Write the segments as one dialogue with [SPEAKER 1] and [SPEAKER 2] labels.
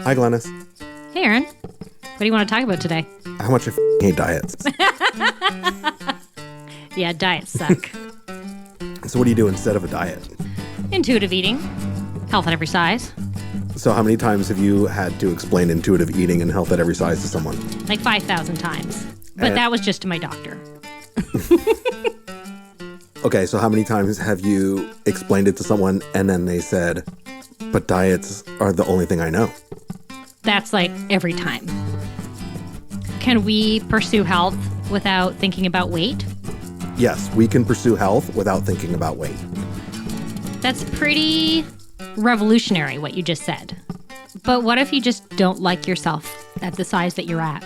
[SPEAKER 1] Hi, Glenys.
[SPEAKER 2] Hey, Aaron. What do you want to talk about today?
[SPEAKER 1] How much I hate diets.
[SPEAKER 2] Yeah, diets suck.
[SPEAKER 1] So what do you do instead of a diet?
[SPEAKER 2] Intuitive eating. Health at every size.
[SPEAKER 1] So how many times have you had to explain intuitive eating and health at every size to someone?
[SPEAKER 2] Like 5,000 times. But that was just to my doctor.
[SPEAKER 1] Okay, so how many times have you explained it to someone and then they said, but diets are the only thing I know?
[SPEAKER 2] That's like every time. Can we pursue health without thinking about weight?
[SPEAKER 1] Yes, we can pursue health without thinking about weight.
[SPEAKER 2] That's pretty revolutionary, what you just said. But what if you just don't like yourself at the size that you're at?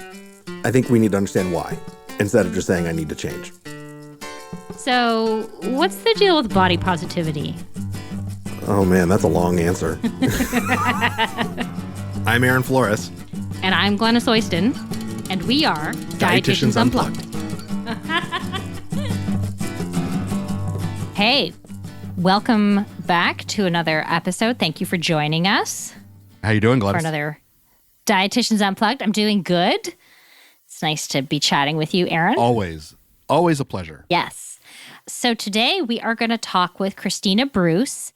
[SPEAKER 1] I think we need to understand why, instead of just saying I need to change.
[SPEAKER 2] So, what's the deal with body positivity?
[SPEAKER 1] Oh man, that's a long answer. I'm Aaron Flores.
[SPEAKER 2] And I'm Glenys Oyston. And we are Dietitians Unplugged. Hey, welcome back to another episode. Thank you for joining us.
[SPEAKER 1] How you doing, Glenys?
[SPEAKER 2] For another Dietitians Unplugged. I'm doing good. It's nice to be chatting with you, Aaron.
[SPEAKER 3] Always a pleasure.
[SPEAKER 2] Yes. So today we are going to talk with Kristina Bruce,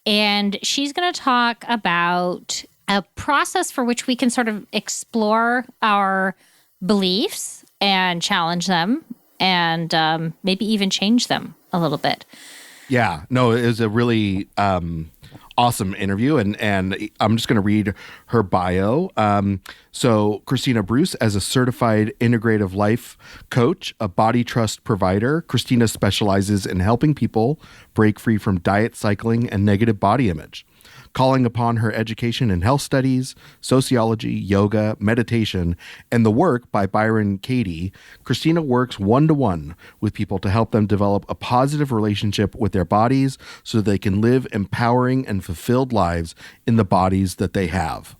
[SPEAKER 2] and she's going to talk about a process for which we can sort of explore our beliefs and challenge them and maybe even change them a little bit.
[SPEAKER 3] Yeah, no, it was a really awesome interview, and I'm just going to read her bio. So Kristina Bruce, as a certified integrative life coach, a body trust provider, Kristina specializes in helping people break free from diet cycling and negative body image. Calling upon her education in health studies, sociology, yoga, meditation, and the work by Byron Katie, Kristina works one-to-one with people to help them develop a positive relationship with their bodies so they can live empowering and fulfilled lives in the bodies that they have.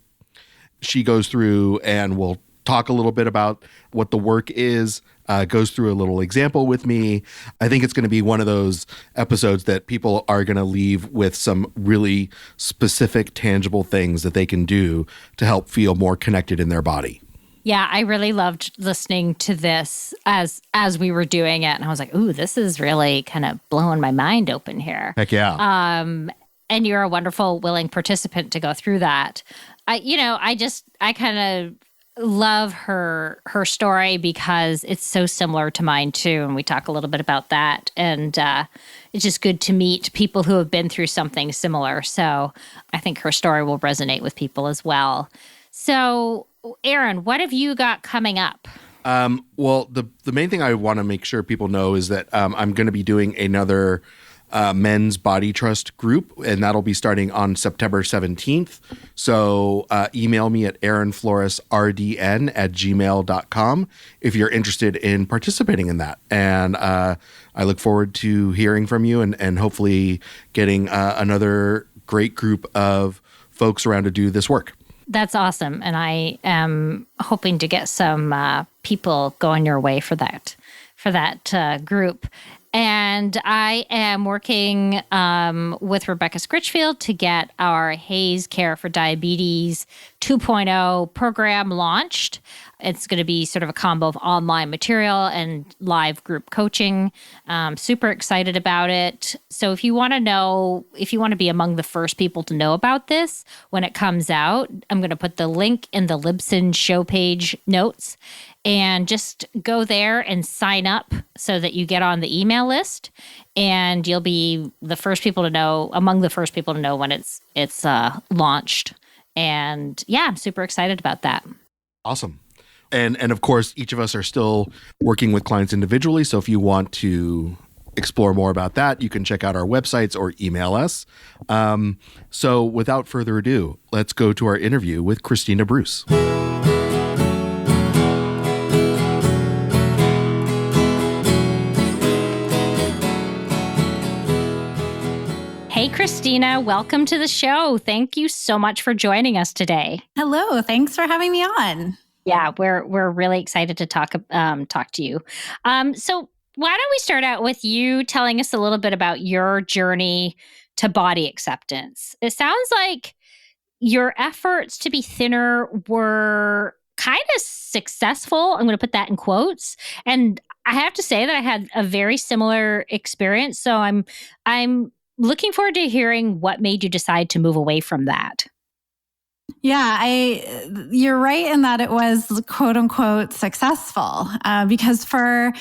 [SPEAKER 3] She goes through and will talk a little bit about what the work is, goes through a little example with me. I think it's going to be one of those episodes that people are going to leave with some really specific, tangible things that they can do to help feel more connected in their body.
[SPEAKER 2] Yeah, I really loved listening to this as we were doing it. And I was like, ooh, this is really kind of blowing my mind open here.
[SPEAKER 3] Heck yeah.
[SPEAKER 2] And you're a wonderful, willing participant to go through that. I kind of love her story because it's so similar to mine too, and we talk a little bit about that. And it's just good to meet people who have been through something similar. So I think her story will resonate with people as well. So, Aaron, what have you got coming up?
[SPEAKER 3] Well, the main thing I want to make sure people know is that I'm going to be doing another men's body trust group, and that'll be starting on September 17th. So email me at aaronfloresrdn@gmail.com if you're interested in participating in that. And I look forward to hearing from you and hopefully getting another great group of folks around to do this work.
[SPEAKER 2] That's awesome. And I am hoping to get some people going your way for that group. And I am working with Rebecca Scritchfield to get our HAES Care for Diabetes 2.0 program launched. It's going to be sort of a combo of online material and live group coaching. Super excited about it. So if you want to be among the first people to know about this when it comes out, I'm going to put the link in the Libsyn show page notes. And just go there and sign up so that you get on the email list, and you'll be among the first people to know when it's launched. And yeah, I'm super excited about that.
[SPEAKER 3] Awesome. And of course, each of us are still working with clients individually. So if you want to explore more about that, you can check out our websites or email us. So without further ado, let's go to our interview with Kristina Bruce.
[SPEAKER 2] Hey, Kristina, welcome to the show. Thank you so much for joining us today.
[SPEAKER 4] Hello, thanks for having me on.
[SPEAKER 2] Yeah, we're really excited to talk to you. So why don't we start out with you telling us a little bit about your journey to body acceptance? It sounds like your efforts to be thinner were kind of successful. I'm going to put that in quotes. And I have to say that I had a very similar experience. So I'm looking forward to hearing what made you decide to move away from that.
[SPEAKER 4] Yeah, you're right in that it was quote unquote successful because for,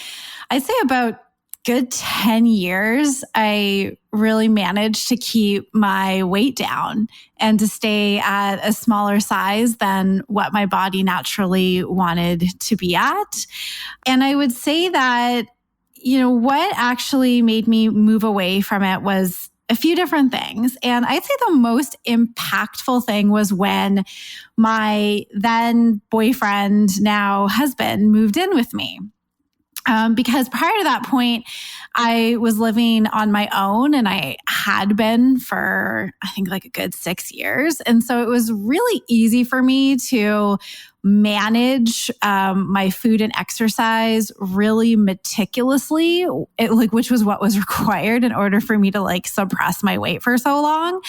[SPEAKER 4] I'd say about good 10 years, I really managed to keep my weight down and to stay at a smaller size than what my body naturally wanted to be at. And I would say that, what actually made me move away from it was a few different things. And I'd say the most impactful thing was when my then boyfriend, now husband, moved in with me. Because prior to that point, I was living on my own and I had been for, I think, like a good 6 years. And so it was really easy for me to manage my food and exercise really meticulously, which was what was required in order for me to suppress my weight for so long.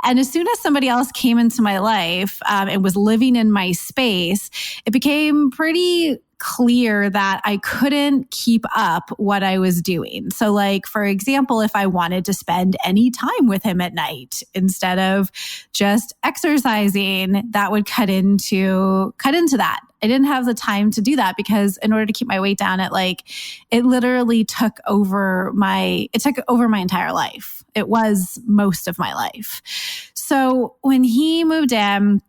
[SPEAKER 4] And as soon as somebody else came into my life and was living in my space, it became pretty clear that I couldn't keep up what I was doing. So for example, if I wanted to spend any time with him at night instead of just exercising, that would cut into that. I didn't have the time to do that because in order to keep my weight down, it literally took over my entire life. It was most of my life. So when he moved in,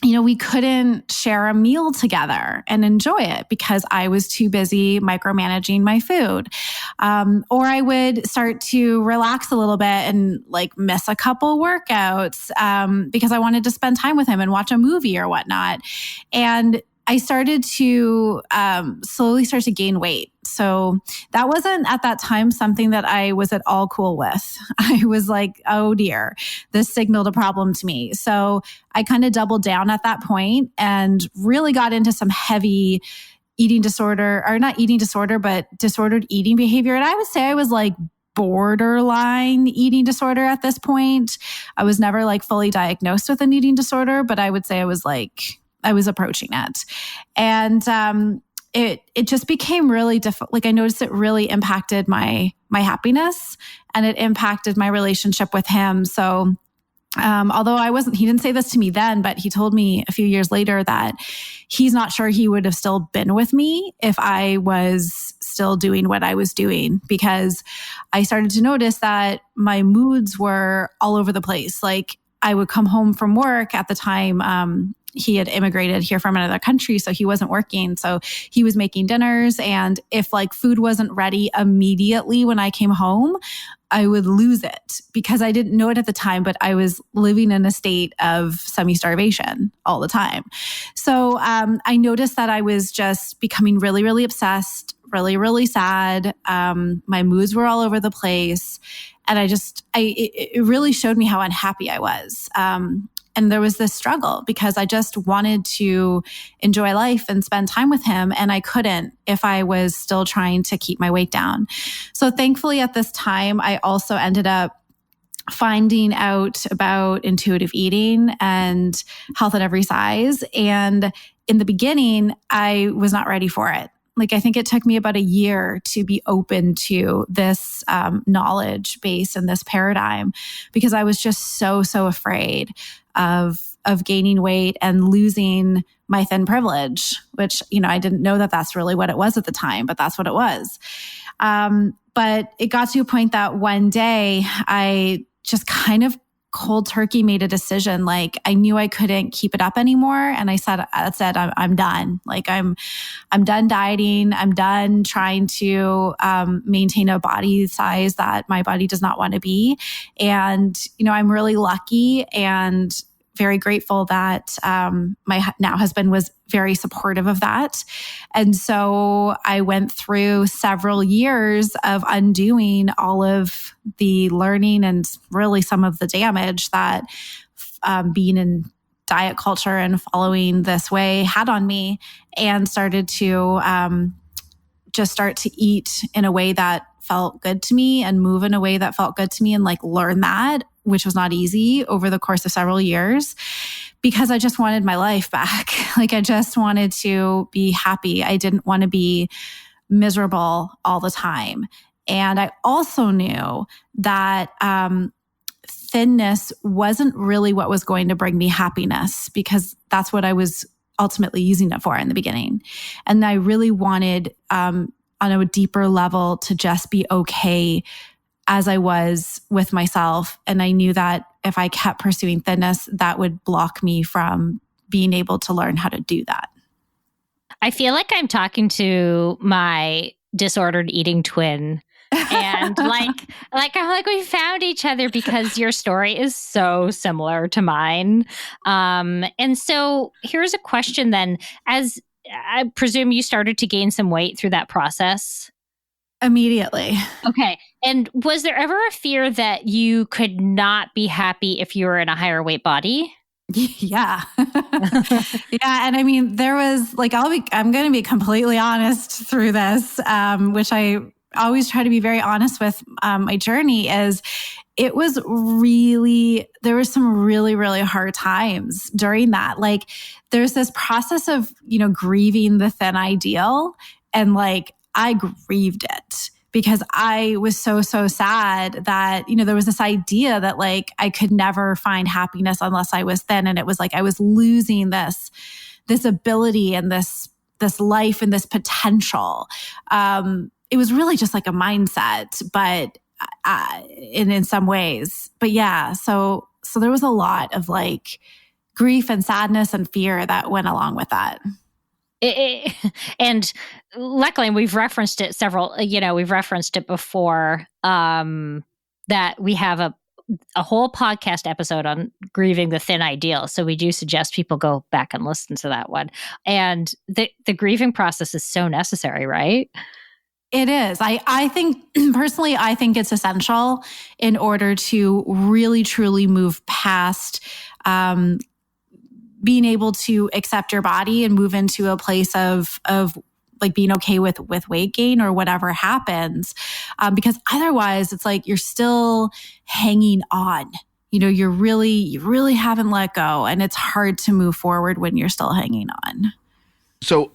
[SPEAKER 4] we couldn't share a meal together and enjoy it because I was too busy micromanaging my food. Or I would start to relax a little bit and miss a couple workouts because I wanted to spend time with him and watch a movie or whatnot. And I started to slowly start to gain weight. So that wasn't at that time something that I was at all cool with. I was like, oh dear, this signaled a problem to me. So I kind of doubled down at that point and really got into some heavy eating disorder, or not eating disorder, but disordered eating behavior. And I would say I was borderline eating disorder at this point. I was never fully diagnosed with an eating disorder, but I would say I was approaching it. And it just became really difficult. I noticed it really impacted my happiness and it impacted my relationship with him. So although he didn't say this to me then, but he told me a few years later that he's not sure he would have still been with me if I was still doing what I was doing, because I started to notice that my moods were all over the place. I would come home from work at the time, he had immigrated here from another country, so he wasn't working. So he was making dinners. And if food wasn't ready immediately when I came home, I would lose it because I didn't know it at the time, but I was living in a state of semi-starvation all the time. So I noticed that I was just becoming really, really obsessed, really, really sad. My moods were all over the place. And it really showed me how unhappy I was. And there was this struggle because I just wanted to enjoy life and spend time with him. And I couldn't if I was still trying to keep my weight down. So thankfully at this time, I also ended up finding out about intuitive eating and health at every size. And in the beginning, I was not ready for it. I think it took me about a year to be open to this knowledge base and this paradigm because I was just so afraid of gaining weight and losing my thin privilege, which, I didn't know that that's really what it was at the time, but that's what it was. But it got to a point that one day I just kind of cold turkey made a decision. I knew I couldn't keep it up anymore. And I said, I'm done. I'm done dieting. I'm done trying to maintain a body size that my body does not want to be. And, I'm really lucky and very grateful that my now husband was very supportive of that. And so I went through several years of undoing all of the learning and really some of the damage that being in diet culture and following this way had on me, and started to just start to eat in a way that felt good to me and move in a way that felt good to me and learn that which was not easy over the course of several years, because I just wanted my life back. Like I just wanted to be happy. I didn't want to be miserable all the time. And I also knew that thinness wasn't really what was going to bring me happiness, because that's what I was ultimately using it for in the beginning. And I really wanted, on a deeper level, to just be okay as I was with myself. And I knew that if I kept pursuing thinness, that would block me from being able to learn how to do that.
[SPEAKER 2] I feel like I'm talking to my disordered eating twin. And I'm like, we found each other because your story is so similar to mine. And so here's a question then. As I presume you started to gain some weight through that process?
[SPEAKER 4] Immediately.
[SPEAKER 2] Okay. And was there ever a fear that you could not be happy if you were in a higher weight body?
[SPEAKER 4] Yeah. Yeah. And I mean, there was like, I'm going to be completely honest through this, which I always try to be very honest with my journey, is it was really, there were some really, really hard times during that. Like there's this process of, grieving the thin ideal. And like, I grieved it because I was so sad that, there was this idea that like I could never find happiness unless I was thin. And it was like I was losing this ability and this life and this potential. It was really just like a mindset, but in some ways. But yeah, so there was a lot of like grief and sadness and fear that went along with that.
[SPEAKER 2] And luckily, we've referenced it we've referenced it before, that we have a whole podcast episode on grieving the thin ideal. So we do suggest people go back and listen to that one. And the grieving process is so necessary, right?
[SPEAKER 4] It is. I think, personally, I think it's essential in order to really, truly move past being able to accept your body and move into a place of like being okay with weight gain or whatever happens. Because otherwise it's like you're still hanging on. You really haven't let go, and it's hard to move forward when you're still hanging on.
[SPEAKER 3] So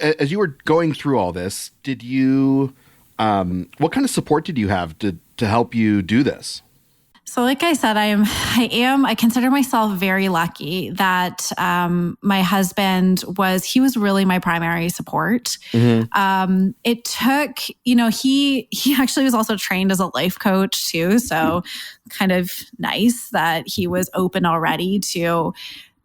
[SPEAKER 3] as you were going through all this, did you, what kind of support did you have to help you do this?
[SPEAKER 4] So like I said, I consider myself very lucky that my husband he was really my primary support. Mm-hmm. It took, he actually was also trained as a life coach too. So kind of nice that he was open already to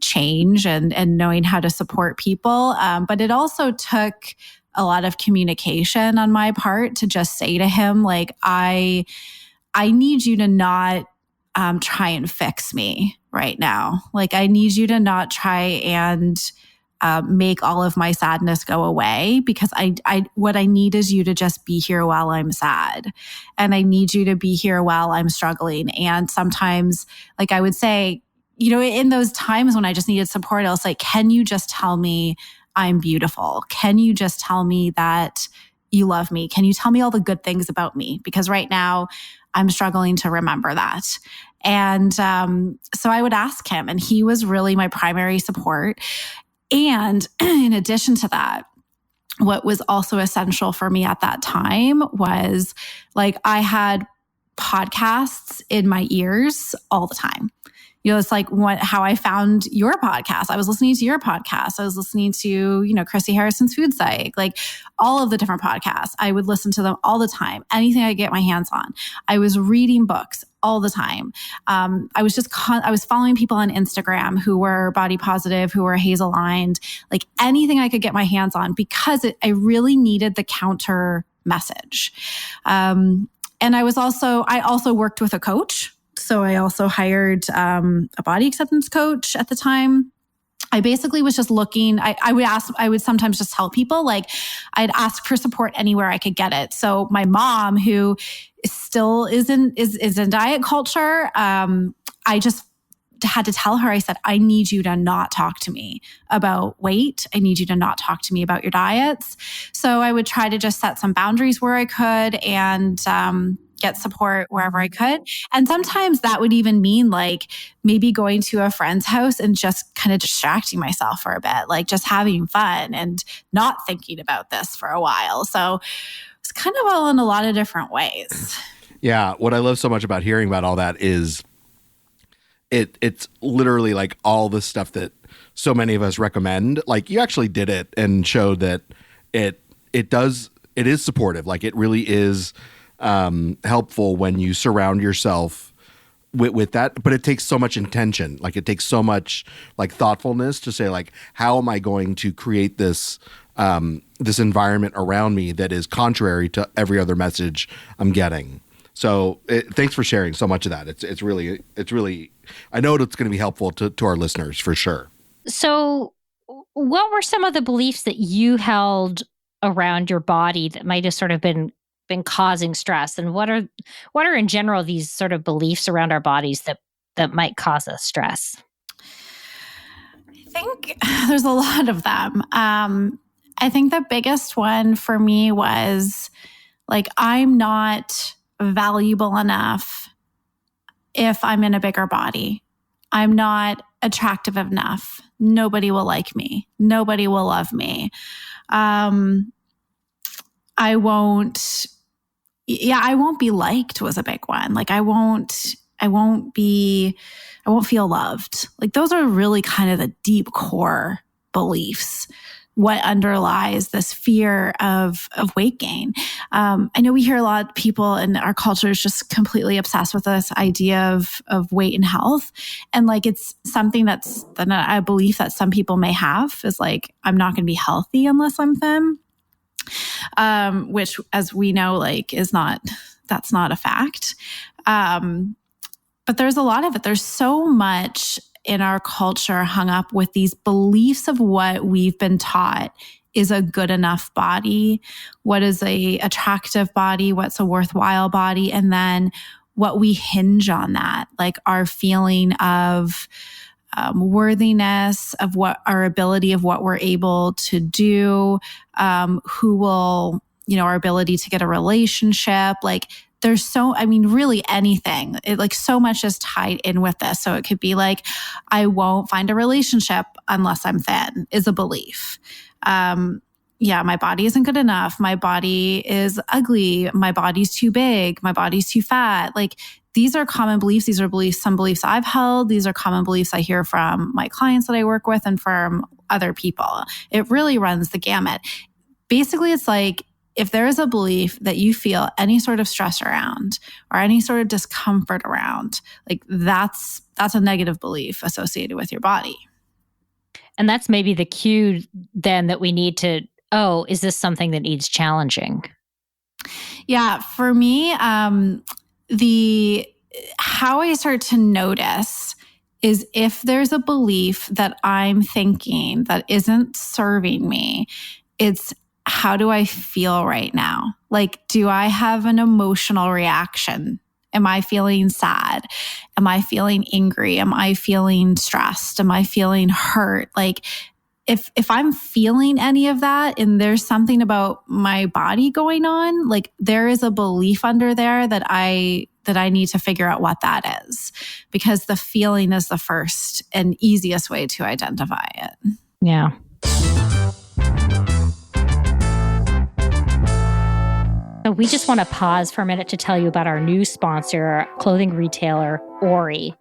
[SPEAKER 4] change and knowing how to support people. But it also took a lot of communication on my part to just say to him, like, I need you to not try and fix me right now. Like, I need you to not try and make all of my sadness go away, because what I need is you to just be here while I'm sad. And I need you to be here while I'm struggling. And sometimes, like I would say, in those times when I just needed support, I was like, can you just tell me I'm beautiful? Can you just tell me that you love me? Can you tell me all the good things about me? Because right now I'm struggling to remember that. And so I would ask him, and he was really my primary support. And in addition to that, what was also essential for me at that time was, like, I had podcasts in my ears all the time. It's like how I found your podcast. I was listening to your podcast. I was listening to, Chrissy Harrison's Food Psych, like all of the different podcasts. I would listen to them all the time. Anything I get my hands on. I was reading books all the time. I was following people on Instagram who were body positive, who were HAES aligned, like anything I could get my hands on, because I really needed the counter message. And I also worked with a coach. So I also hired a body acceptance coach at the time. I basically was just looking, I would sometimes just tell people, like, I'd ask for support anywhere I could get it. So my mom, who still is in diet culture, I just had to tell her, I said, I need you to not talk to me about weight. I need you to not talk to me about your diets. So I would try to just set some boundaries where I could. And get support wherever I could. And sometimes that would even mean like maybe going to a friend's house and just kind of distracting myself for a bit, like just having fun and not thinking about this for a while. So it's kind of all in a lot of different ways.
[SPEAKER 3] Yeah. What I love so much about hearing about all that is it's literally like all the stuff that so many of us recommend. Like you actually did it and showed that it is supportive. Like it really is helpful when you surround yourself with that, but it takes so much intention. Like it takes so much like thoughtfulness to say like, how am I going to create this this environment around me that is contrary to every other message I'm getting. So thanks for sharing so much of that. It's really, I know it's going to be helpful to our listeners for sure.
[SPEAKER 2] So what were some of the beliefs that you held around your body that might have sort of been causing stress? And what are in general these sort of beliefs around our bodies that might cause us stress?
[SPEAKER 4] I think there's a lot of them. I think the biggest one for me was like, I'm not valuable enough if I'm in a bigger body. I'm not attractive enough. Nobody will like me. Nobody will love me. I won't be liked was a big one. Like I won't feel loved. Like those are really kind of the deep core beliefs. What underlies this fear of weight gain. I know we hear a lot of people in our culture is just completely obsessed with this idea of weight and health. And like, it's something that's a belief that some people may have is like, I'm not going to be healthy unless I'm thin. Which as we know, like that's not a fact. But there's a lot of it. There's so much in our culture hung up with these beliefs of what we've been taught is a good enough body, what is a attractive body, what's a worthwhile body, and then what we hinge on that, like our feeling of worthiness, of what our ability of what we're able to do, who will, our ability to get a relationship, like really anything. Like so much is tied in with this. So it could be like, I won't find a relationship unless I'm thin is a belief. My body isn't good enough. My body is ugly. My body's too big. My body's too fat. Like these are common beliefs. These are some beliefs I've held. These are common beliefs I hear from my clients that I work with and from other people. It really runs the gamut. Basically, it's like, if there is a belief that you feel any sort of stress around or any sort of discomfort around, like that's a negative belief associated with your body.
[SPEAKER 2] And that's maybe the cue then that we need to, is this something that needs challenging?
[SPEAKER 4] Yeah, for me, how I start to notice is if there's a belief that I'm thinking that isn't serving me, it's how do I feel right now? Like, do I have an emotional reaction? Am I feeling sad? Am I feeling angry? Am I feeling stressed? Am I feeling hurt? Like, if I'm feeling any of that and there's something about my body going on, like there is a belief under there that I need to figure out what that is, because the feeling is the first and easiest way to identify it.
[SPEAKER 2] Yeah. So we just want to pause for a minute to tell you about our new sponsor, clothing retailer, Ori.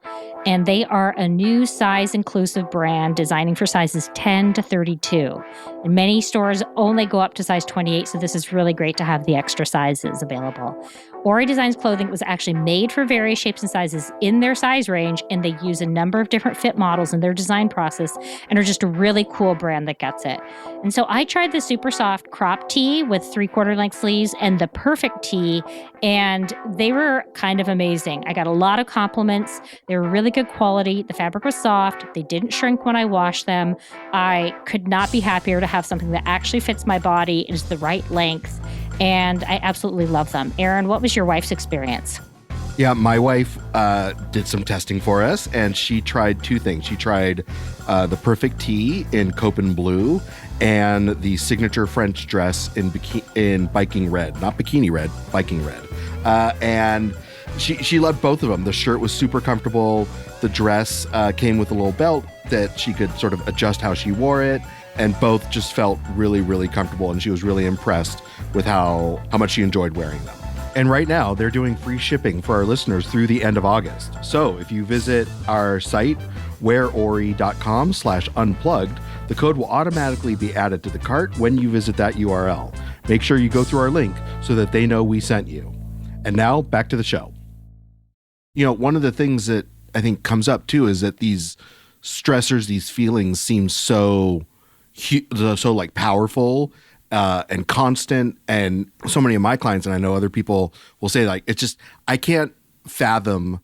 [SPEAKER 2] And they are a new size-inclusive brand designing for sizes 10 to 32. And many stores only go up to size 28, so this is really great to have the extra sizes available. Ori designs clothing that was actually made for various shapes and sizes in their size range, and they use a number of different fit models in their design process and are just a really cool brand that gets it. And so I tried the super soft crop tee with 3/4 length sleeves and the perfect tee, and they were kind of amazing. I got a lot of compliments. They were really good quality. The fabric was soft. They didn't shrink when I washed them. I could not be happier to have something that actually fits my body, is the right length, and I absolutely love them. Aaron, what was your wife's experience?
[SPEAKER 3] Yeah, my wife did some testing for us, and she tried two things. She tried the perfect tee in Copen Blue and the signature French dress in biking red, not bikini red, biking red. And she loved both of them. The shirt was super comfortable. The dress came with a little belt that she could sort of adjust how she wore it. And both just felt really, really comfortable. And she was really impressed with how much she enjoyed wearing them. And right now, they're doing free shipping for our listeners through the end of August. So if you visit our site, wearori.com/unplugged, the code will automatically be added to the cart when you visit that URL. Make sure you go through our link so that they know we sent you. And now, back to the show. You know, one of the things that I think comes up too is that these stressors, these feelings seem so like powerful and constant. And so many of my clients, and I know other people will say, like, it's just, I can't fathom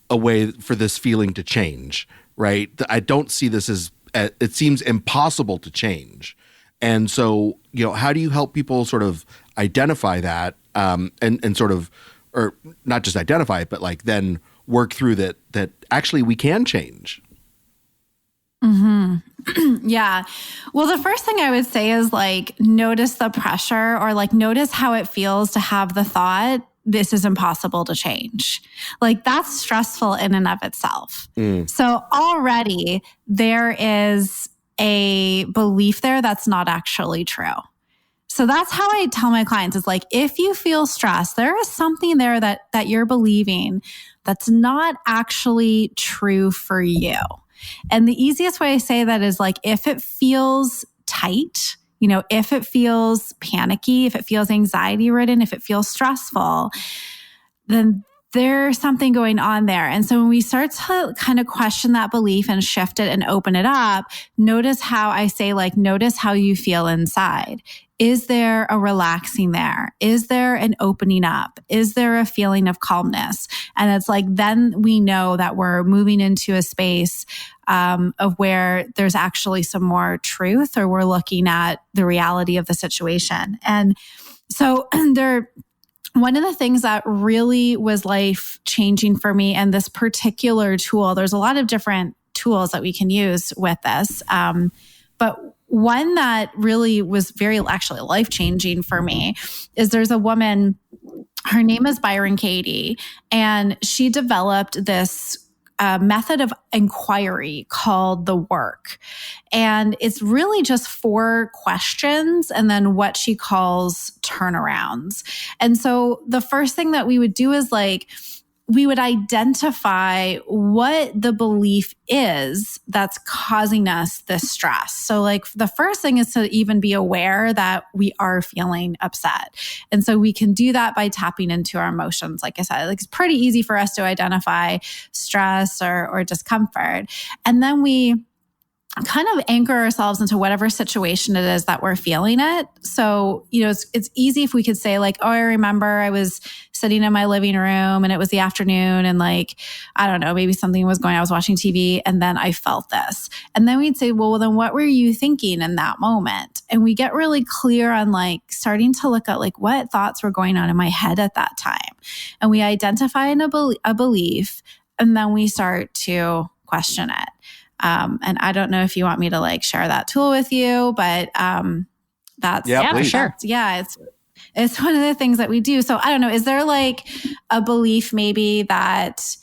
[SPEAKER 3] a way for this feeling to change, right? I don't see this as, it seems impossible to change. And so, you know, how do you help people sort of identify that and sort of, or not just identify it, but like then work through that actually we can change?
[SPEAKER 4] Mm-hmm. Yeah. Well, the first thing I would say is like, notice the pressure, or like notice how it feels to have the thought, this is impossible to change. Like, that's stressful in and of itself. So already there is a belief there that's not actually true. So that's how I tell my clients is like, if you feel stressed, there is something there that you're believing that's not actually true for you. And the easiest way I say that is like, if it feels tight, you know, if it feels panicky, if it feels anxiety ridden, if it feels stressful, then there's something going on there. And so when we start to kind of question that belief and shift it and open it up, notice how I say, like, notice how you feel inside. Is there a relaxing there? Is there an opening up? Is there a feeling of calmness? And it's like, then we know that we're moving into a space of where there's actually some more truth, or we're looking at the reality of the situation. And so one of the things that really was life changing for me, and this particular tool, there's a lot of different tools that we can use with this. But one that really was very actually life changing for me is there's a woman, her name is Byron Katie, and she developed this method of inquiry called the work. And it's really just 4 questions and then what she calls turnarounds. And so the first thing that we would do is like, we would identify what the belief is that's causing us this stress. So like the first thing is to even be aware that we are feeling upset. And so we can do that by tapping into our emotions. Like I said, like it's pretty easy for us to identify stress or discomfort. And then we kind of anchor ourselves into whatever situation it is that we're feeling it. So, you know, it's easy if we could say like, oh, I remember I was sitting in my living room and it was the afternoon and like, I don't know, maybe something was going on, I was watching TV and then I felt this. And then we'd say, well, then what were you thinking in that moment? And we get really clear on like starting to look at like what thoughts were going on in my head at that time. And we identify a belief and then we start to question it. And I don't know if you want me to like share that tool with you, but that's
[SPEAKER 2] for sure.
[SPEAKER 4] It's one of the things that we do. So I don't know, is there like a belief maybe that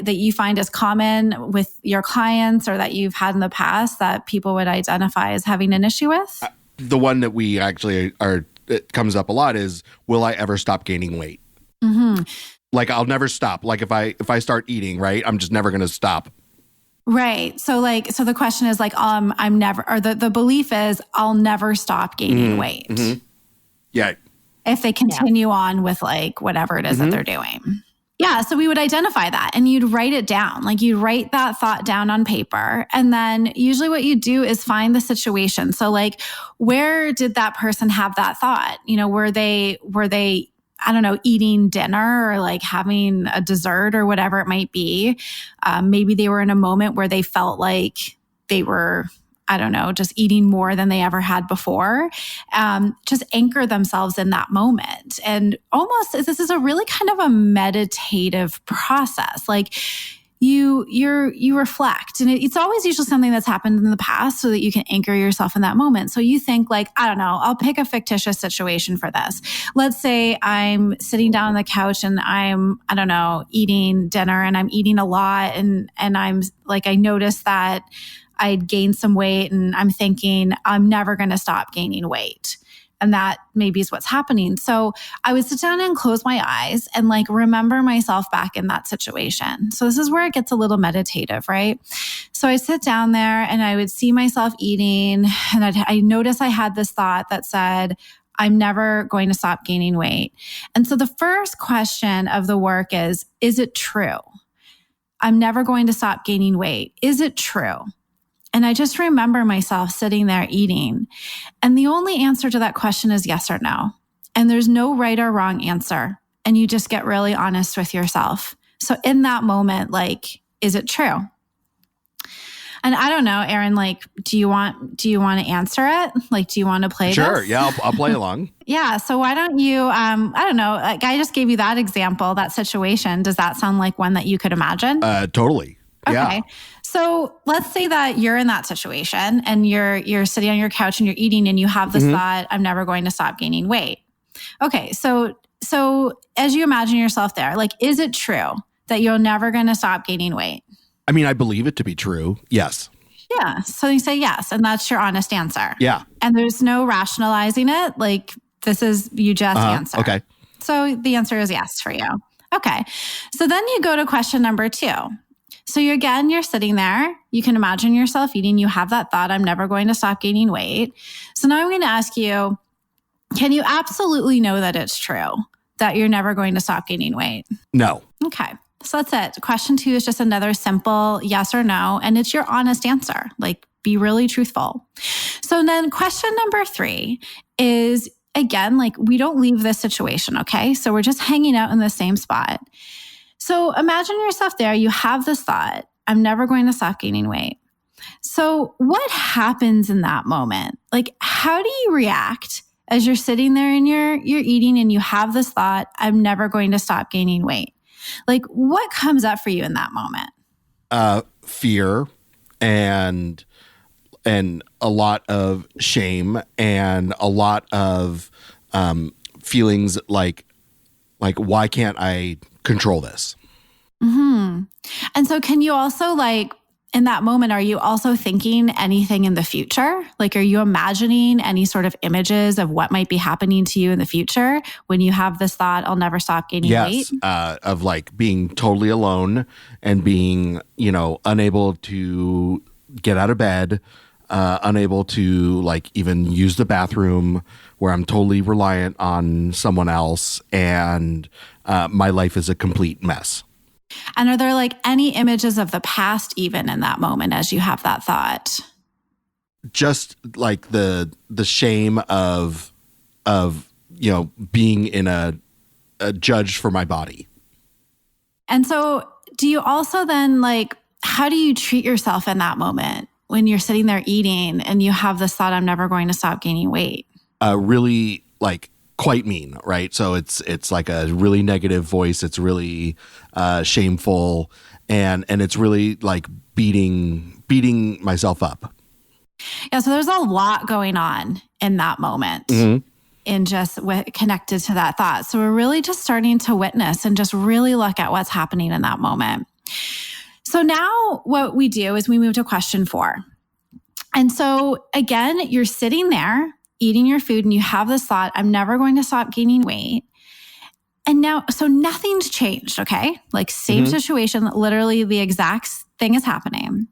[SPEAKER 4] you find is common with your clients or that you've had in the past that people would identify as having an issue with?
[SPEAKER 3] The one that we actually it comes up a lot is, will I ever stop gaining weight?
[SPEAKER 4] Mm-hmm.
[SPEAKER 3] Like I'll never stop. Like if I start eating, right, I'm just never going to stop.
[SPEAKER 4] Right. So the question is like, I'm never, or the belief is I'll never stop gaining weight.
[SPEAKER 3] Mm-hmm. Yeah.
[SPEAKER 4] If they continue on with like whatever it is that they're doing. Yeah. So we would identify that and you'd write it down. Like you'd write that thought down on paper. And then usually what you do is find the situation. So like, where did that person have that thought? You know, were they, I don't know, eating dinner or like having a dessert or whatever it might be. Maybe they were in a moment where they felt like they were, I don't know, just eating more than they ever had before. Just anchor themselves in that moment. And almost, this is a really kind of a meditative process. Like you reflect. And it's always usually something that's happened in the past so that you can anchor yourself in that moment. So you think like, I don't know, I'll pick a fictitious situation for this. Let's say I'm sitting down on the couch and I'm, I don't know, eating dinner and I'm eating a lot. And I'm like, I noticed that I'd gained some weight and I'm thinking I'm never going to stop gaining weight. And that maybe is what's happening. So I would sit down and close my eyes and like remember myself back in that situation. So this is where it gets a little meditative, right? So I sit down there and I would see myself eating and I noticed I had this thought that said, I'm never going to stop gaining weight. And so the first question of the work is it true? I'm never going to stop gaining weight. Is it true? And I just remember myself sitting there eating. And the only answer to that question is yes or no. And there's no right or wrong answer. And you just get really honest with yourself. So in that moment, like, is it true? And I don't know, Aaron, like, do you want to answer it? Like, do you want to play
[SPEAKER 3] Sure.
[SPEAKER 4] this?
[SPEAKER 3] Yeah, I'll play along.
[SPEAKER 4] Yeah. So why don't you, I don't know, like I just gave you that example, that situation. Does that sound like one that you could imagine?
[SPEAKER 3] Totally.
[SPEAKER 4] Okay.
[SPEAKER 3] Yeah.
[SPEAKER 4] So let's say that you're in that situation and you're sitting on your couch and you're eating and you have this thought, I'm never going to stop gaining weight. Okay. So as you imagine yourself there, like, is it true that you're never going to stop gaining weight?
[SPEAKER 3] I mean, I believe it to be true. Yes.
[SPEAKER 4] Yeah. So you say yes. And that's your honest answer.
[SPEAKER 3] Yeah.
[SPEAKER 4] And there's no rationalizing it. Like, this is, you just answer.
[SPEAKER 3] Okay.
[SPEAKER 4] So the answer is yes for you. Okay. So then you go to question number 2. So you're sitting there, you can imagine yourself eating, you have that thought, I'm never going to stop gaining weight. So now I'm going to ask you, can you absolutely know that it's true that you're never going to stop gaining weight?
[SPEAKER 3] No.
[SPEAKER 4] Okay. So that's it. Question 2 is just another simple yes or no. And it's your honest answer. Like, be really truthful. So then question number 3 is, again, like, we don't leave this situation. Okay. So we're just hanging out in the same spot. So imagine yourself there. You have this thought, I'm never going to stop gaining weight. So what happens in that moment? Like, how do you react as you're sitting there and you're eating and you have this thought, I'm never going to stop gaining weight? Like, what comes up for you in that moment?
[SPEAKER 3] Fear and a lot of shame and a lot of feelings like why can't I control this?
[SPEAKER 4] Mm-hmm. And so can you also, like, in that moment, are you also thinking anything in the future? Like, are you imagining any sort of images of what might be happening to you in the future when you have this thought, I'll never stop gaining weight?
[SPEAKER 3] Yes, of like being totally alone and being, unable to get out of bed, unable to like even use the bathroom, where I'm totally reliant on someone else, and my life is a complete mess.
[SPEAKER 4] And are there like any images of the past even in that moment as you have that thought?
[SPEAKER 3] Just like the shame of being in a judge for my body.
[SPEAKER 4] And so do you also then, like, how do you treat yourself in that moment when you're sitting there eating and you have this thought, I'm never going to stop gaining weight?
[SPEAKER 3] Really like quite mean, right? So it's like a really negative voice. It's really shameful, and it's really like beating myself up.
[SPEAKER 4] Yeah, so there's a lot going on in that moment, in just connected to that thought. So we're really just starting to witness and just really look at what's happening in that moment. So now what we do is we move to question 4. And so again, you're sitting there eating your food and you have this thought, I'm never going to stop gaining weight. And now, so nothing's changed, okay? Like, same situation, literally the exact thing is happening.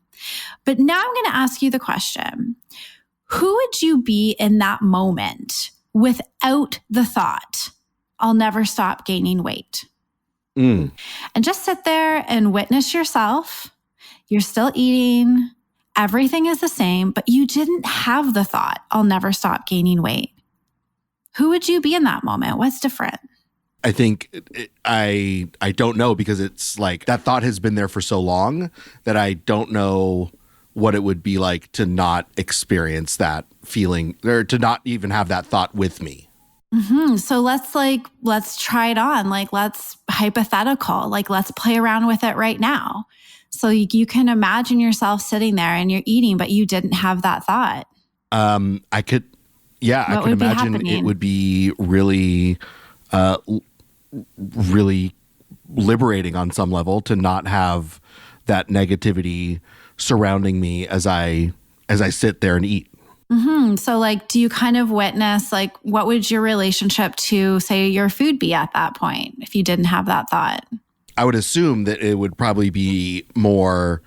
[SPEAKER 4] But now I'm going to ask you the question, who would you be in that moment without the thought, I'll never stop gaining weight? And just sit there and witness yourself. You're still eating. Everything is the same, but you didn't have the thought, I'll never stop gaining weight. Who would you be in that moment? What's different?
[SPEAKER 3] I think I don't know, because it's like that thought has been there for so long that I don't know what it would be like to not experience that feeling, or to not even have that thought with me.
[SPEAKER 4] So let's try it on. Like, let's hypothetical, like, let's play around with it right now. So you can imagine yourself sitting there and you're eating, but you didn't have that thought.
[SPEAKER 3] I could imagine it would be really, really liberating on some level to not have that negativity surrounding me as I sit there and eat.
[SPEAKER 4] Mm-hmm. So like, do you kind of witness, like, what would your relationship to, say, your food be at that point if you didn't have that thought?
[SPEAKER 3] I would assume that it would probably be more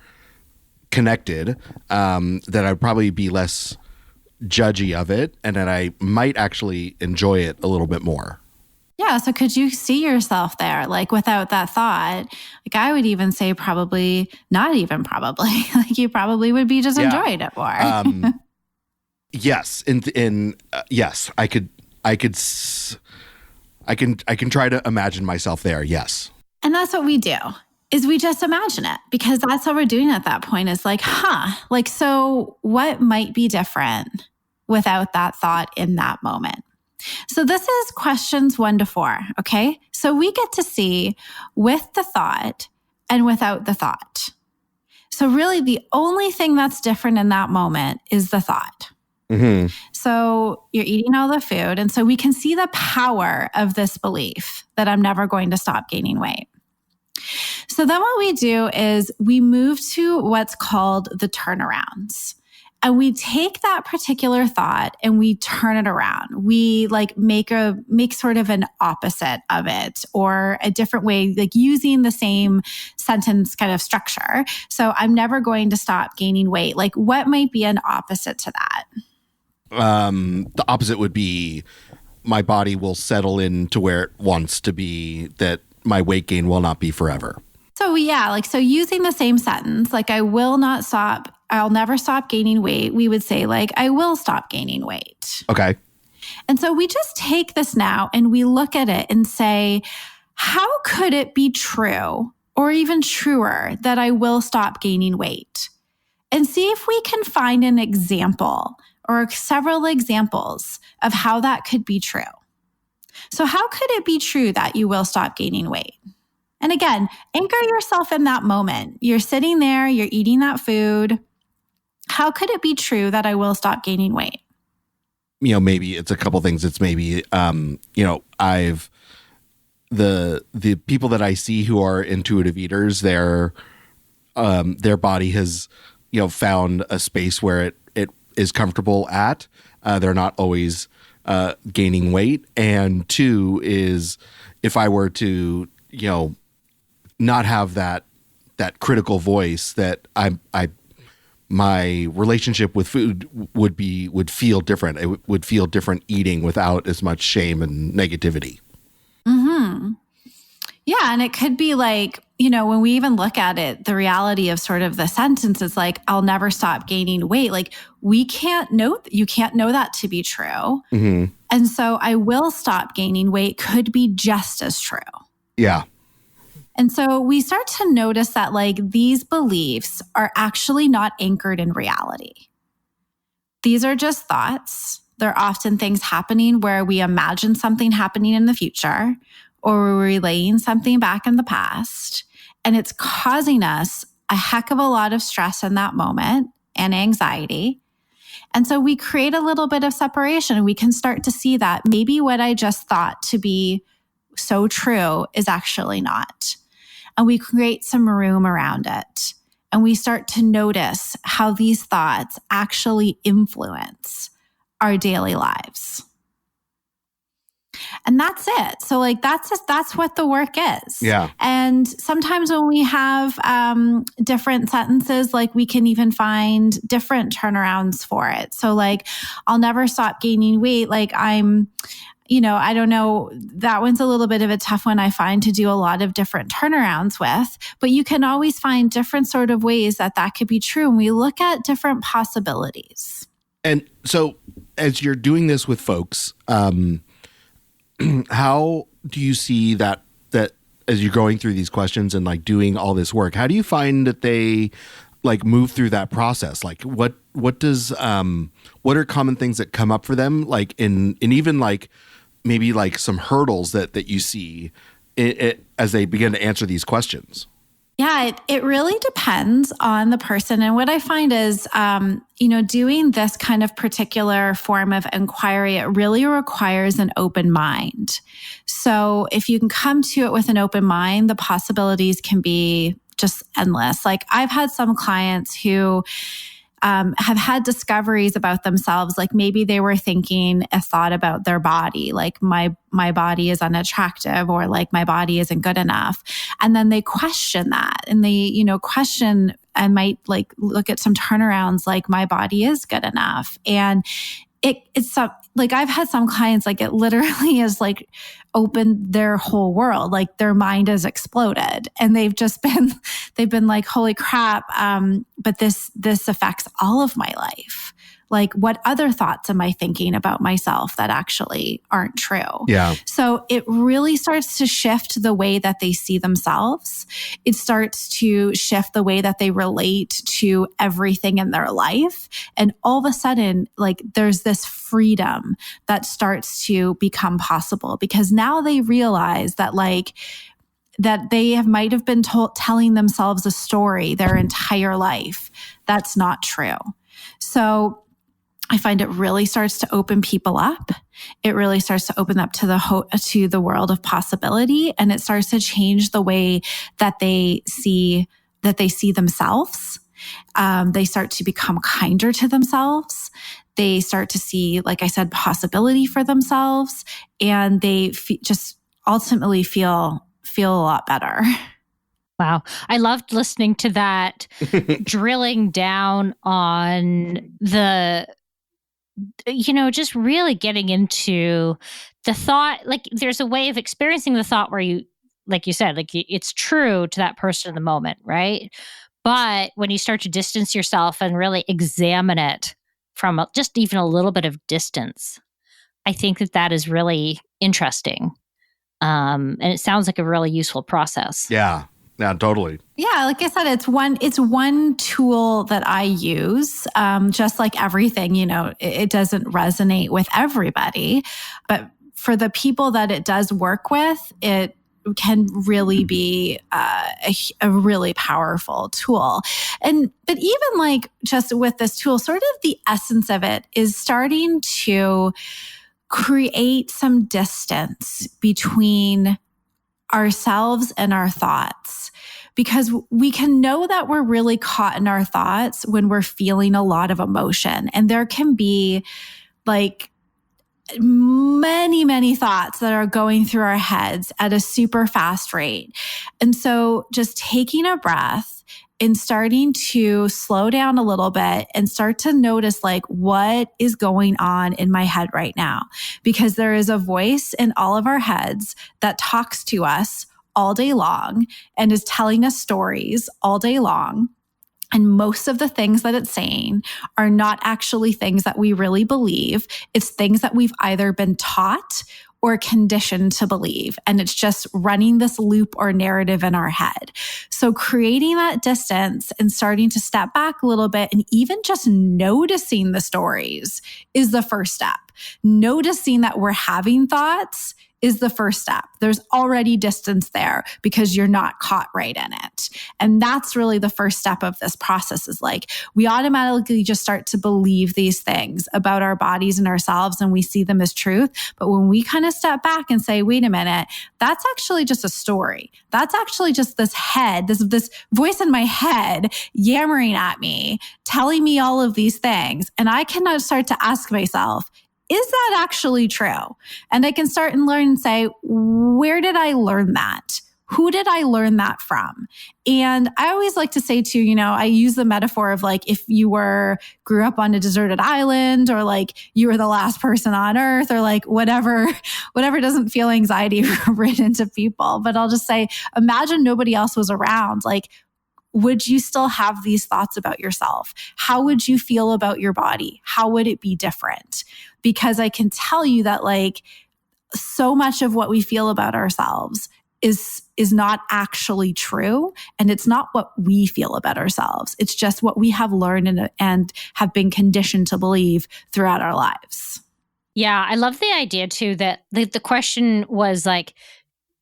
[SPEAKER 3] connected, that I'd probably be less judgy of it, and that I might actually enjoy it a little bit more.
[SPEAKER 4] Yeah. So could you see yourself there, like, without that thought? Like, I would even say probably, not even probably, like, you probably would be just enjoying it more.
[SPEAKER 3] Yes. Yes, I can try to imagine myself there. Yes.
[SPEAKER 4] And that's what we do, is we just imagine it, because that's what we're doing at that point, is like, like, so what might be different without that thought in that moment? So this is questions 1 to 4. Okay. So we get to see with the thought and without the thought. So really the only thing that's different in that moment is the thought.
[SPEAKER 3] Mm-hmm.
[SPEAKER 4] So you're eating all the food. And so we can see the power of this belief that I'm never going to stop gaining weight. So then what we do is we move to what's called the turnarounds. And we take that particular thought and we turn it around. We like make sort of an opposite of it, or a different way, like using the same sentence kind of structure. So I'm never going to stop gaining weight. Like, what might be an opposite to that?
[SPEAKER 3] The opposite would be my body will settle into where it wants to be, that my weight gain will not be forever.
[SPEAKER 4] So yeah, like, so using the same sentence, like, I'll never stop gaining weight. We would say, like, I will stop gaining weight.
[SPEAKER 3] Okay.
[SPEAKER 4] And so we just take this now and we look at it and say, how could it be true, or even truer, that I will stop gaining weight? And see if we can find an example or several examples of how that could be true. So how could it be true that you will stop gaining weight? And again, anchor yourself in that moment. You're sitting there, you're eating that food. How could it be true that I will stop gaining weight?
[SPEAKER 3] Maybe it's a couple things. It's maybe, I've the people that I see who are intuitive eaters, their body has, found a space where it is comfortable at. They're not always gaining weight. And 2 is, if I were to, not have that critical voice, that my relationship with food would feel different. It would feel different eating without as much shame and negativity.
[SPEAKER 4] Mm-hmm. Yeah. And it could be like, when we even look at it, the reality of sort of the sentence is like, I'll never stop gaining weight. Like, you can't know that to be true.
[SPEAKER 3] Mm-hmm.
[SPEAKER 4] And so I will stop gaining weight could be just as true.
[SPEAKER 3] Yeah.
[SPEAKER 4] And so we start to notice that, like, these beliefs are actually not anchored in reality. These are just thoughts. They're often things happening where we imagine something happening in the future, or we're relaying something back in the past. And it's causing us a heck of a lot of stress in that moment and anxiety. And so we create a little bit of separation, and we can start to see that maybe what I just thought to be so true is actually not. And we create some room around it. And we start to notice how these thoughts actually influence our daily lives. And that's it. So like, that's what the work is.
[SPEAKER 3] Yeah.
[SPEAKER 4] And sometimes when we have different sentences, like, we can even find different turnarounds for it. So like, I'll never stop gaining weight. Like, I don't know, that one's a little bit of a tough one, I find, to do a lot of different turnarounds with, but you can always find different sort of ways that could be true. And we look at different possibilities.
[SPEAKER 3] And so as you're doing this with folks, how do you see that as you're going through these questions and like doing all this work, how do you find that they like move through that process? Like what are common things that come up for them? Like and even like maybe like some hurdles that you see as they begin to answer these questions?
[SPEAKER 4] Yeah, it really depends on the person. And what I find is, doing this kind of particular form of inquiry, it really requires an open mind. So if you can come to it with an open mind, the possibilities can be just endless. Like I've had some clients who have had discoveries about themselves. Like maybe they were thinking a thought about their body, like my body is unattractive, or like my body isn't good enough. And then they question that, and they, question and might like look at some turnarounds, like my body is good enough. And it's like I've had some clients, like it literally has like opened their whole world, like their mind has exploded, and they've been like, holy crap. But this affects all of my life. Like what other thoughts am I thinking about myself that actually aren't true?
[SPEAKER 3] Yeah.
[SPEAKER 4] So it really starts to shift the way that they see themselves. It starts to shift the way that they relate to everything in their life. And all of a sudden, like there's this freedom that starts to become possible, because now they realize that that they might have been telling themselves a story their entire life. That's not true. So I find it really starts to open people up. It really starts to open up to the world of possibility, and it starts to change the way that they see themselves. They start to become kinder to themselves. They start to see, like I said, possibility for themselves, and they just ultimately feel a lot better.
[SPEAKER 2] Wow. I loved listening to that, drilling down on just really getting into the thought. Like there's a way of experiencing the thought where you, like you said, like it's true to that person in the moment, right? But when you start to distance yourself and really examine it from just even a little bit of distance, I think that is really interesting. And it sounds like a really useful process.
[SPEAKER 3] Yeah. Yeah, totally.
[SPEAKER 4] Yeah, like I said, it's one tool that I use. Just like everything, it doesn't resonate with everybody, but for the people that it does work with, it can really be a really powerful tool. But even like just with this tool, sort of the essence of it is starting to create some distance between ourselves and our thoughts, because we can know that we're really caught in our thoughts when we're feeling a lot of emotion. And there can be like many, many thoughts that are going through our heads at a super fast rate. And so just taking a breath and starting to slow down a little bit and start to notice like what is going on in my head right now, because there is a voice in all of our heads that talks to us all day long and is telling us stories all day long. And most of the things that it's saying are not actually things that we really believe. It's things that we've either been taught or conditioned to believe. And it's just running this loop or narrative in our head. So creating that distance and starting to step back a little bit and even just noticing the stories is the first step. Noticing that we're having thoughts is the first step. There's already distance there because you're not caught right in it. And that's really the first step of this process, is like we automatically just start to believe these things about our bodies and ourselves, and we see them as truth. But when we kind of step back and say, wait a minute, that's actually just a story. That's actually just this voice in my head yammering at me, telling me all of these things. And I cannot start to ask myself, is that actually true? And I can start and learn and say, where did I learn that? Who did I learn that from? And I always like to say too, I use the metaphor of like, if you grew up on a deserted island, or like you were the last person on earth, or like whatever doesn't feel anxiety ridden to people. But I'll just say, imagine nobody else was around. Like, would you still have these thoughts about yourself? How would you feel about your body? How would it be different? Because I can tell you that like so much of what we feel about ourselves is not actually true. And it's not what we feel about ourselves. It's just what we have learned and have been conditioned to believe throughout our lives.
[SPEAKER 2] Yeah, I love the idea too that the question was like,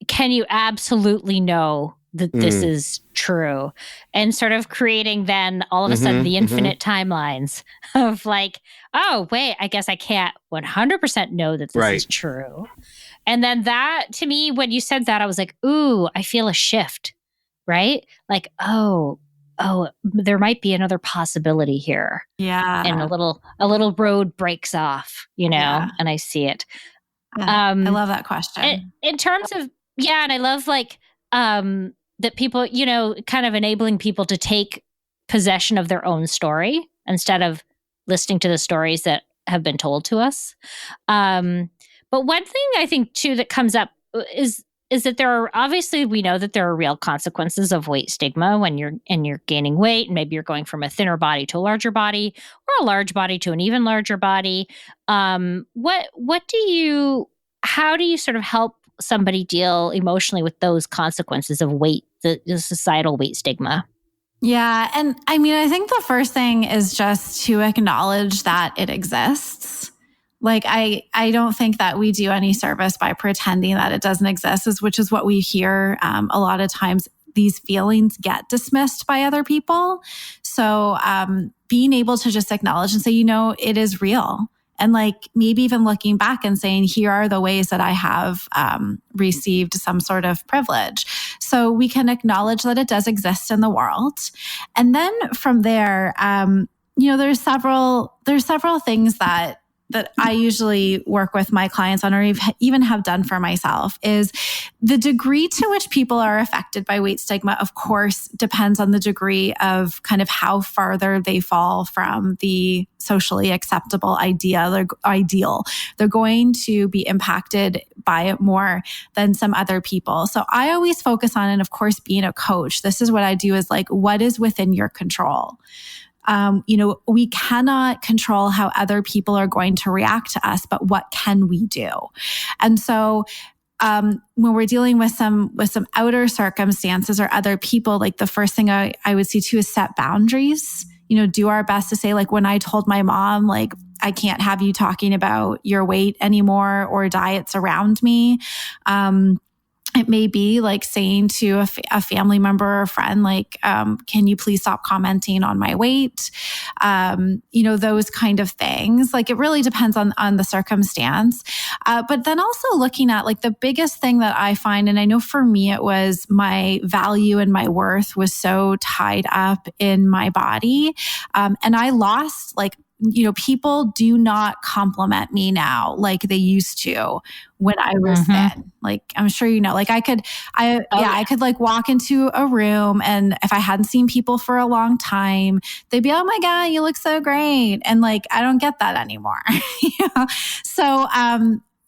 [SPEAKER 2] can you absolutely know that this is true, and sort of creating then all of a sudden the infinite timelines of like, oh, wait, I guess I can't 100% know that this is true. And then that, to me, when you said that, I was like, ooh, I feel a shift, right? Like, oh, there might be another possibility here.
[SPEAKER 4] Yeah.
[SPEAKER 2] And a little road breaks off, and I see it.
[SPEAKER 4] I love that question.
[SPEAKER 2] In terms of, and I love like, that people, kind of enabling people to take possession of their own story instead of listening to the stories that have been told to us. But one thing I think too that comes up is that there are, obviously we know that there are real consequences of weight stigma when you're gaining weight, and maybe you're going from a thinner body to a larger body, or a large body to an even larger body. How do you sort of help somebody deal emotionally with those consequences of weight, the societal weight stigma?
[SPEAKER 4] Yeah. And I mean, I think the first thing is just to acknowledge that it exists. Like, I don't think that we do any service by pretending that it doesn't exist, which is what we hear a lot of times. These feelings get dismissed by other people. So being able to just acknowledge and say, it is real. And like maybe even looking back and saying, here are the ways that I have received some sort of privilege. So we can acknowledge that it does exist in the world. And then from there, there's several things that I usually work with my clients on, or even have done for myself, is the degree to which people are affected by weight stigma, of course, depends on the degree of kind of how farther they fall from the socially acceptable ideal. They're going to be impacted by it more than some other people. So I always focus on, and of course, being a coach, this is what I do, is like, what is within your control? We cannot control how other people are going to react to us, but what can we do? And so, when we're dealing with some outer circumstances or other people, like the first thing I would see too is set boundaries. Do our best to say, like, when I told my mom, like, I can't have you talking about your weight anymore or diets around me. It may be like saying to a family member or a friend, like, can you please stop commenting on my weight? Those kind of things. Like, it really depends on the circumstance. But then also looking at like the biggest thing that I find, and I know for me, it was my value and my worth was so tied up in my body. And I lost people do not compliment me now like they used to when I was thin. Like, I'm sure like I could like walk into a room, and if I hadn't seen people for a long time, they'd be, oh my God, you look so great. And like, I don't get that anymore. So,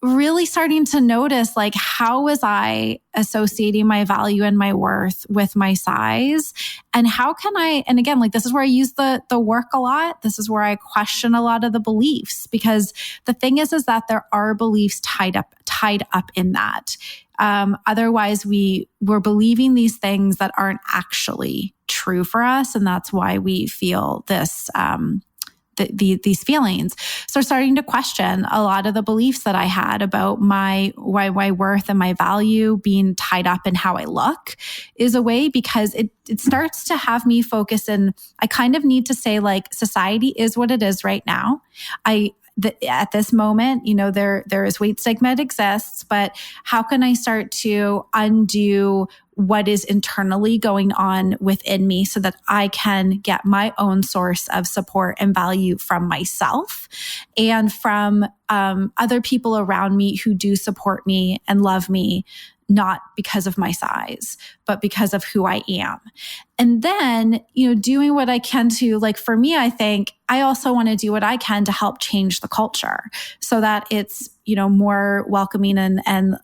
[SPEAKER 4] really starting to notice, like, how was I associating my value and my worth with my size? And how can and again, like, this is where I use the work a lot. This is where I question a lot of the beliefs, because the thing is that there are beliefs tied up in that. Otherwise we're believing these things that aren't actually true for us. And that's why we feel this, these feelings. So starting to question a lot of the beliefs that I had about my worth and my value being tied up in how I look is a way, because it starts to have me focus, and I kind of need to say, like, society is what it is right now. At this moment, there is weight stigma, it exists, but how can I start to undo what is internally going on within me so that I can get my own source of support and value from myself and from other people around me who do support me and love me, not because of my size, but because of who I am. And then, doing what I can to, like, for me, I think I also want to do what I can to help change the culture so that it's, more welcoming and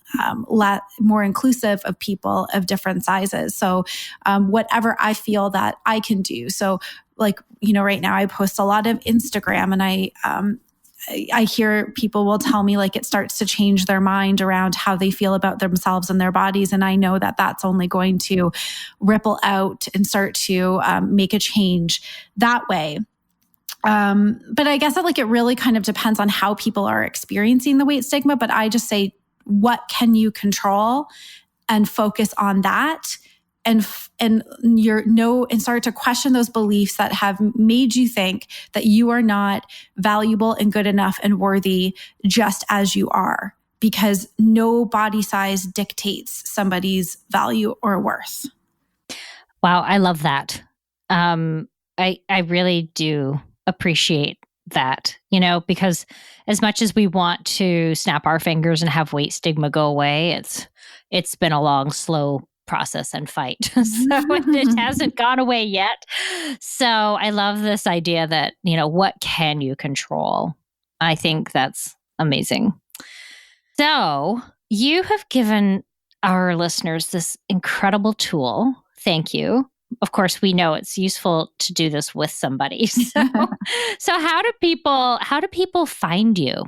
[SPEAKER 4] more inclusive of people of different sizes. So whatever I feel that I can do. So, like, right now I post a lot of Instagram, and I hear people will tell me, like, it starts to change their mind around how they feel about themselves and their bodies. And I know that that's only going to ripple out and start to make a change that way. But I guess that, like, it really kind of depends on how people are experiencing the weight stigma. But I just say, what can you control, and focus on that, and start to question those beliefs that have made you think that you are not valuable and good enough and worthy just as you are, because no body size dictates somebody's value or worth.
[SPEAKER 2] Wow, I love that. I really do appreciate that, because as much as we want to snap our fingers and have weight stigma go away, it's been a long, slow process and fight. So it hasn't gone away yet. So I love this idea that, what can you control? I think that's amazing. So you have given our listeners this incredible tool. Thank you. Of course, we know it's useful to do this with somebody. So how do people find you?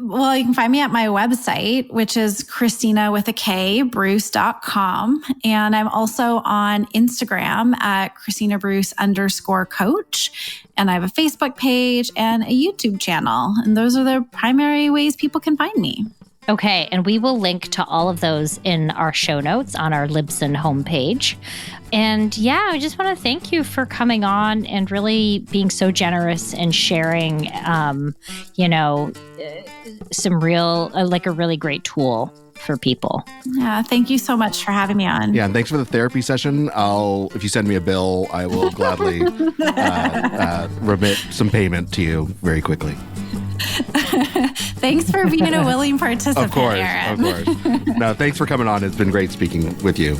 [SPEAKER 4] Well, you can find me at my website, which is Kristina with a K, Bruce.com. And I'm also on Instagram at Kristina Bruce _coach. And I have a Facebook page and a YouTube channel. And those are the primary ways people can find me.
[SPEAKER 2] Okay, and we will link to all of those in our show notes on our Libsyn homepage. And yeah, I just want to thank you for coming on and really being so generous and sharing, some real, a really great tool for people.
[SPEAKER 4] Yeah, thank you so much for having me on.
[SPEAKER 3] Yeah, and thanks for the therapy session. If you send me a bill, I will gladly remit some payment to you very quickly.
[SPEAKER 4] Thanks for being a willing participant,
[SPEAKER 3] Of course.
[SPEAKER 4] Aaron.
[SPEAKER 3] No, thanks for coming on. It's been great speaking with you.